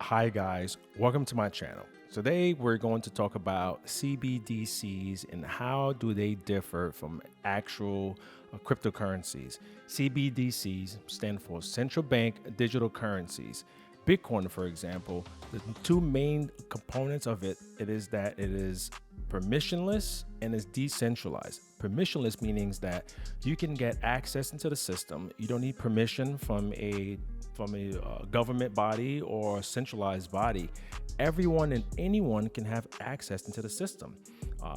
Hi guys, welcome to my channel. Today we're going to talk about CBDCs and how do they differ from actual cryptocurrencies. CBDCs stand for central bank digital currencies. Bitcoin, for example, the two main components of it is that it is permissionless and is decentralized. Permissionless means that you can get access into the system. You don't need permission from a government body or centralized body. Everyone and anyone can have access into the system.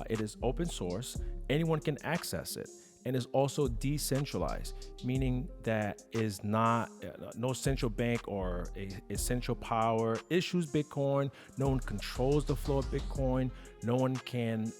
It is open source. Anyone can access it. And is also decentralized, meaning that is not no central bank or a central power issues Bitcoin. No one controls the flow of Bitcoin. No one can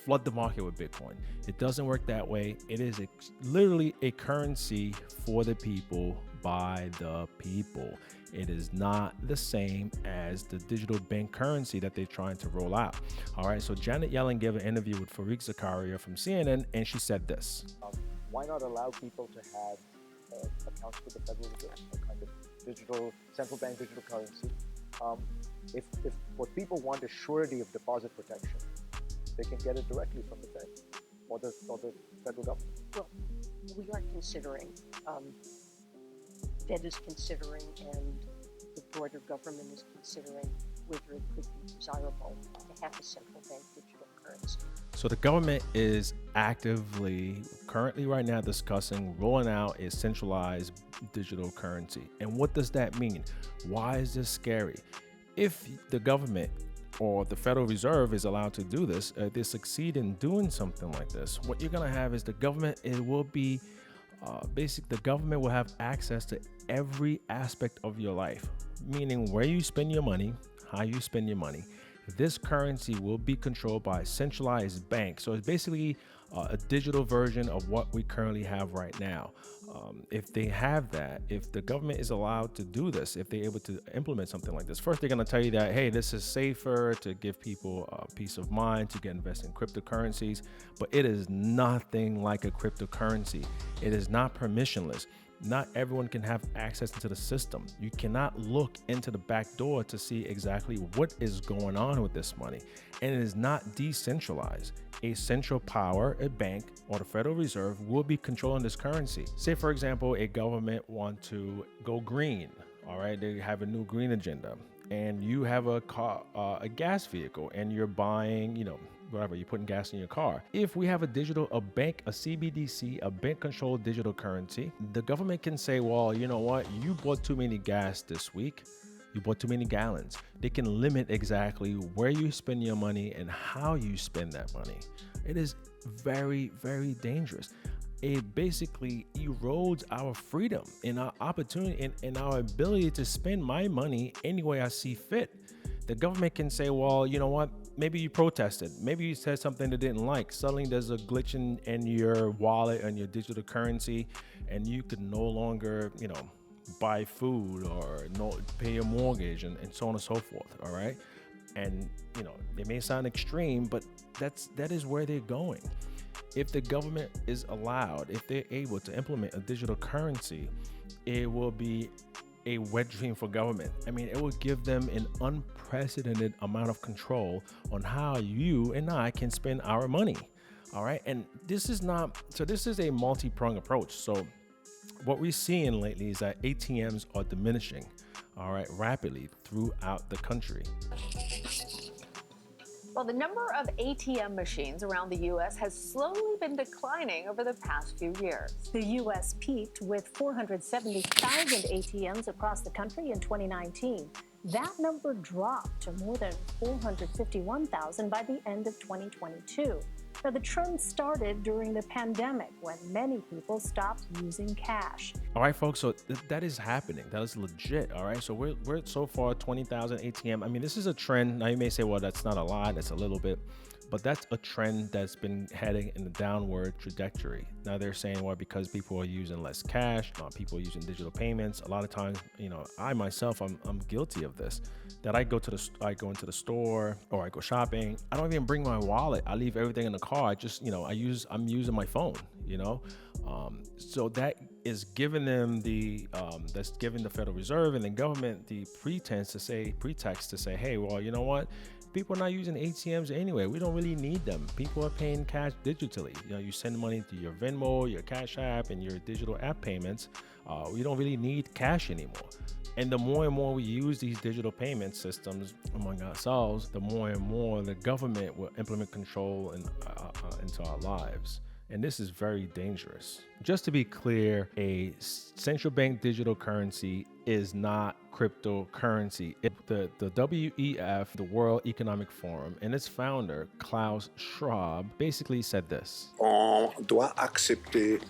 flood the market with Bitcoin. It doesn't work that way. It is literally a currency for the people by the people. It is not the same as the digital bank currency that they're trying to roll out. All right, so Janet Yellen gave an interview with Fareed Zakaria from CNN, and she said this. Why not allow people to have accounts with the Federal Reserve, a kind of digital, central bank digital currency? If what people want is surety of deposit protection, they can get it directly from the Fed or the federal government. Well, we are considering, Fed is considering, and the broader government is considering whether it could be desirable to have a central bank digital currency. So the government is actively, currently right now, discussing rolling out a centralized digital currency. And what does that mean? Why is this scary? If the government or the Federal Reserve is allowed to do this, they succeed in doing something like this, what you're going to have is the government, it will be the government will have access to every aspect of your life, meaning where you spend your money, how you spend your money. This currency will be controlled by a centralized bank. So it's basically a digital version of what we currently have right now. If they have that, if the government is allowed to do this, if they're able to implement something like this, first they're going to tell you that, hey, this is safer to give people peace of mind to get invested in cryptocurrencies, but it is nothing like a cryptocurrency. It is not permissionless. Not everyone can have access into the system. You cannot look into the back door to see exactly what is going on with this money. And it is not decentralized. A central power, a bank, or the Federal Reserve will be controlling this currency. Say, for example, a government want to go green. All right, they have a new green agenda, and you have a car, a gas vehicle, and you're buying, whatever, you're putting gas in your car. If we have a bank, a CBDC, a bank-controlled digital currency, the government can say, well, you know what, you bought too many gas this week. You bought too many gallons. They can limit exactly where you spend your money and how you spend that money. It is very, very dangerous. It basically erodes our freedom and our opportunity and our ability to spend my money any way I see fit. The government can say, well, you know what, maybe you protested. Maybe you said something they didn't like. Suddenly there's a glitch in your wallet and your digital currency, and you could no longer, buy food or pay your mortgage and so on and so forth. All right. And, it may sound extreme, but that is where they're going. If the government is allowed, if they're able to implement a digital currency, it will be a wet dream for government. I mean, it will give them an unprecedented amount of control on how you and I can spend our money. All right. And this is a multi-pronged approach. So what we're seeing lately is that ATMs are diminishing, all right, rapidly throughout the country. Well, the number of ATM machines around the U.S. has slowly been declining over the past few years. The U.S. peaked with 470,000 ATMs across the country in 2019. That number dropped to more than 451,000 by the end of 2022. Now, the trend started during the pandemic when many people stopped using cash. All right, folks, so that is happening. That is legit. All right, so we're so far 20,000 ATM. I mean, this is a trend. Now, you may say, well, that's not a lot. That's a little bit. But that's a trend that's been heading in a downward trajectory. Now they're saying, well, because people are using less cash, people are using digital payments. A lot of times, I myself, I'm guilty of this. That I go into the store or I go shopping. I don't even bring my wallet. I leave everything in the car. I just, I'm using my phone. So that is giving them that's giving the Federal Reserve and the government the pretext to say, hey, well, you know what? People are not using ATMs anyway. We don't really need them. People are paying cash digitally. You send money to your Venmo, your Cash App, and your digital app payments. We don't really need cash anymore. And the more and more we use these digital payment systems among ourselves, the more and more the government will implement control into our lives. And this is very dangerous. Just to be clear, a central bank digital currency is not cryptocurrency. The WEF, the World Economic Forum, and its founder, Klaus Schwab, basically said this. On doit accepter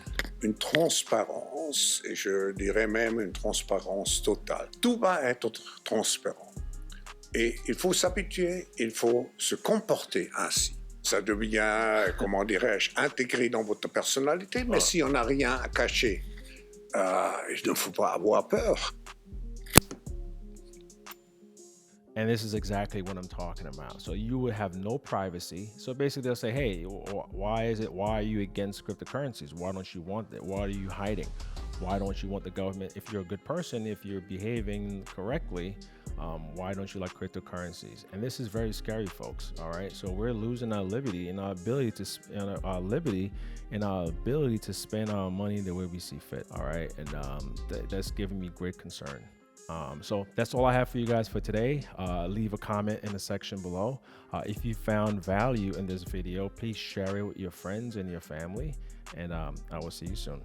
une transparence, et je dirais même une transparence totale. Tout va être transparent. Et il faut s'habituer, il faut se comporter ainsi. Ça devient, comment dirais-je, intégré dans votre personnalité, mais si on n'a rien à cacher, il ne faut pas avoir peur. And this is exactly what I'm talking about. So you would have no privacy. So basically they'll say, hey, why are you against cryptocurrencies? Why don't you want it? Why are you hiding? Why don't you want the government? If you're a good person, if you're behaving correctly, why don't you like cryptocurrencies? And this is very scary, folks. All right. So we're losing our liberty and our ability to spend our money the way we see fit. All right. And that's giving me great concern. So that's all I have for you guys for today. Leave a comment in the section below. If you found value in this video, please share it with your friends and your family. And I will see you soon.